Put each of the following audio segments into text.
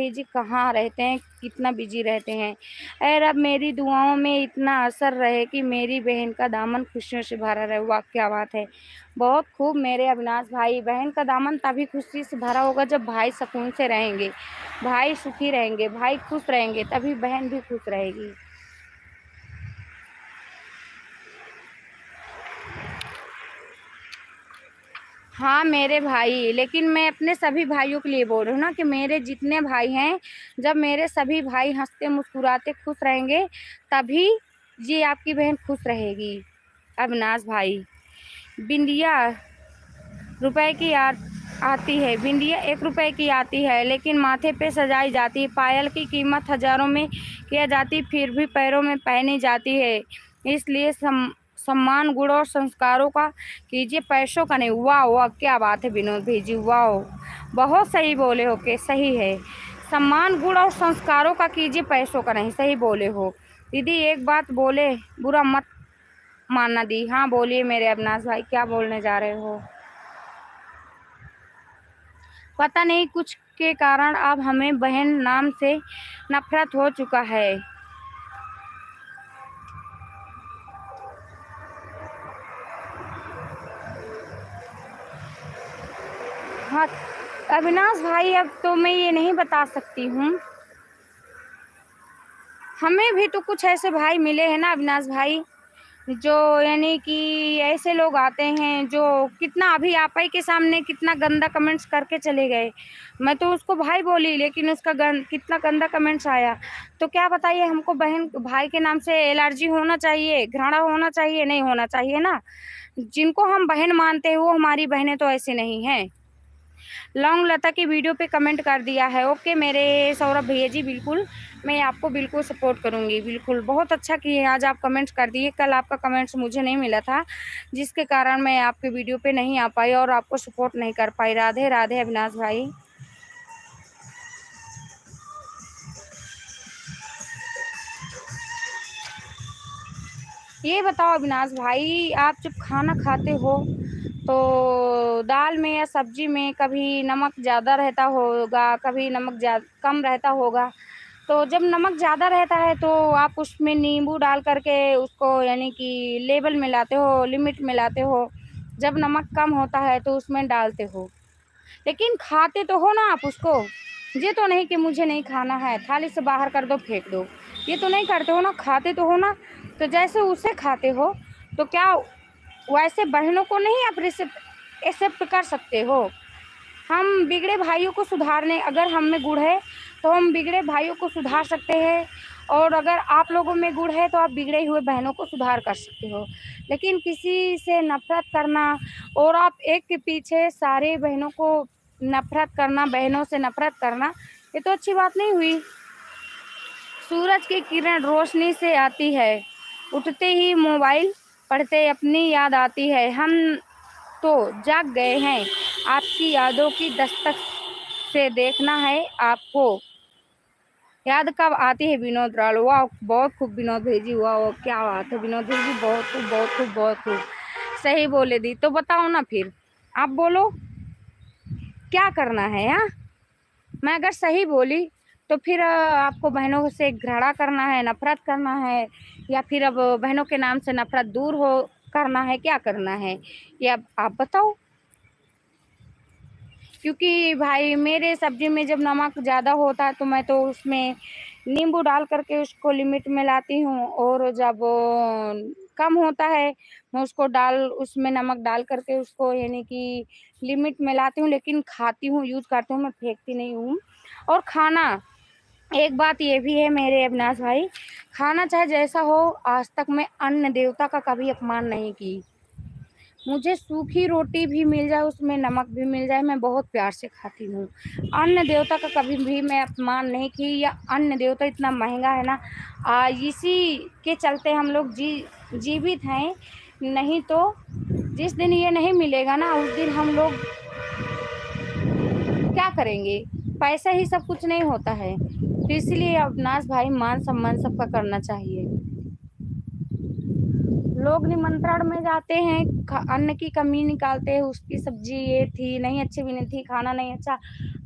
जी कहाँ रहते हैं, कितना बिजी रहते हैं। ऐ रब मेरी दुआओं में इतना असर रहे कि मेरी बहन का दामन खुशियों से भरा रहे। वाह क्या बात है, बहुत खूब मेरे अविनाश भाई। बहन का दामन तभी खुशी से भरा होगा जब भाई सुकून से रहेंगे, भाई सुखी रहेंगे, भाई खुश रहेंगे, तभी बहन भी खुश रहेगी। हाँ मेरे भाई, लेकिन मैं अपने सभी भाइयों के लिए बोल रही हूँ ना कि मेरे जितने भाई हैं, जब मेरे सभी भाई हंसते मुस्कुराते खुश रहेंगे तभी ये आपकी बहन खुश रहेगी। अविनाश भाई, बिंदिया रुपए की आती है, बिंदिया 1 रुपए की आती है, लेकिन माथे पे सजाई जाती है। पायल की कीमत हजारों में किया जाती, फिर भी पैरों में पहनी जाती है। इसलिए सम्मान गुण और संस्कारों का कीजिए, पैसों का नहीं। वाह वाह क्या बात है विनोद भाई जी, वाह बहुत सही बोले हो के सही है। सम्मान गुण और संस्कारों का कीजिए, पैसों का नहीं, सही बोले हो। दीदी एक बात बोले, बुरा मत मानना दी। हाँ बोलिए मेरे अविनाश भाई, क्या बोलने जा रहे हो। पता नहीं कुछ के कारण अब हमें बहन नाम से नफरत हो चुका है। हाँ अविनाश भाई, अब तो मैं ये नहीं बता सकती हूँ। हमें भी तो कुछ ऐसे भाई मिले हैं ना अविनाश भाई, जो यानी कि ऐसे लोग आते हैं जो कितना, अभी आप ही के सामने कितना गंदा कमेंट्स करके चले गए। मैं तो उसको भाई बोली, लेकिन उसका कितना गंदा कमेंट्स आया। तो क्या बताइए, हमको बहन भाई के नाम से एलर्जी होना चाहिए, घृणा होना चाहिए? नहीं होना चाहिए ना। जिनको हम बहन मानते हैं वो हमारी बहनें तो ऐसी नहीं हैं। लौंग लता की वीडियो पे कमेंट कर दिया है। ओके मेरे सौरभ भैया जी, बिल्कुल मैं आपको बिल्कुल सपोर्ट करूंगी, बिल्कुल। बहुत अच्छा किए आज आप कमेंट्स कर दिए, कल आपका कमेंट्स मुझे नहीं मिला था, जिसके कारण मैं आपके वीडियो पे नहीं आ पाई और आपको सपोर्ट नहीं कर पाई। राधे राधे अविनाश भाई। ये बताओ अविनाश भाई, आप जब खाना खाते हो तो दाल में या सब्जी में कभी नमक ज़्यादा रहता होगा, कभी नमक कम रहता होगा। तो जब नमक ज़्यादा रहता है तो आप उसमें नींबू डाल करके उसको यानी कि लेवल मिलाते हो, लिमिट मिलाते हो। जब नमक कम होता है तो उसमें डालते हो, लेकिन खाते तो हो ना आप उसको। ये तो नहीं कि मुझे नहीं खाना है, थाली से बाहर कर दो फेंक दो, ये तो नहीं करते हो ना, खाते तो हो ना। तो जैसे उसे खाते हो तो क्या वैसे बहनों को नहीं आप एक्सेप्ट कर सकते हो? हम बिगड़े भाइयों को सुधारने, अगर हम में गुण है तो हम बिगड़े भाइयों को सुधार सकते हैं, और अगर आप लोगों में गुण है तो आप बिगड़े हुए बहनों को सुधार कर सकते हो। लेकिन किसी से नफरत करना और आप एक के पीछे सारे बहनों को नफरत करना, बहनों से नफरत करना, ये तो अच्छी बात नहीं हुई। सूरज की किरण रोशनी से आती है, उठते ही मोबाइल पढ़ते अपनी याद आती है। हम तो जाग गए हैं आपकी यादों की दस्तक से, देखना है आपको याद कब आती है। विनोद राल, वाह बहुत खूब विनोद भेजी, वाह क्या बात है विनोद भेजी, बहुत खूब बहुत खूब बहुत खूब सही बोले दी। तो बताओ ना फिर, आप बोलो क्या करना है। हाँ मैं अगर सही बोली तो फिर आपको बहनों से घृणा करना है, नफरत करना है, या फिर अब बहनों के नाम से नफरत दूर हो करना है, क्या करना है ये अब आप बताओ। क्योंकि भाई मेरे सब्जी में जब नमक ज़्यादा होता है तो मैं तो उसमें नींबू डाल करके उसको लिमिट में लाती हूँ, और जब कम होता है मैं उसको उसमें नमक डाल करके उसको यानी कि लिमिट में लाती हूँ। लेकिन खाती हूँ, यूज़ करती हूँ, मैं फेंकती नहीं हूँ। और खाना, एक बात ये भी है मेरे अविनाश भाई, खाना चाहे जैसा हो, आज तक मैं अन्न देवता का कभी अपमान नहीं की। मुझे सूखी रोटी भी मिल जाए, उसमें नमक भी मिल जाए, मैं बहुत प्यार से खाती हूँ। अन्न देवता का कभी भी मैं अपमान नहीं की, या अन्न देवता इतना महंगा है ना, इसी के चलते हम लोग जीवित हैं। नहीं तो जिस दिन ये नहीं मिलेगा ना, उस दिन हम लोग क्या करेंगे। पैसा ही सब कुछ नहीं होता है। तो इसलिए अविनाश भाई, मान सम्मान सबका करना चाहिए। लोग निमंत्रण में जाते हैं, अन्न की कमी निकालते हैं, उसकी सब्जी ये थी नहीं, अच्छी भी नहीं थी, खाना नहीं अच्छा।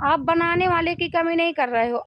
आप बनाने वाले की कमी नहीं कर रहे हो,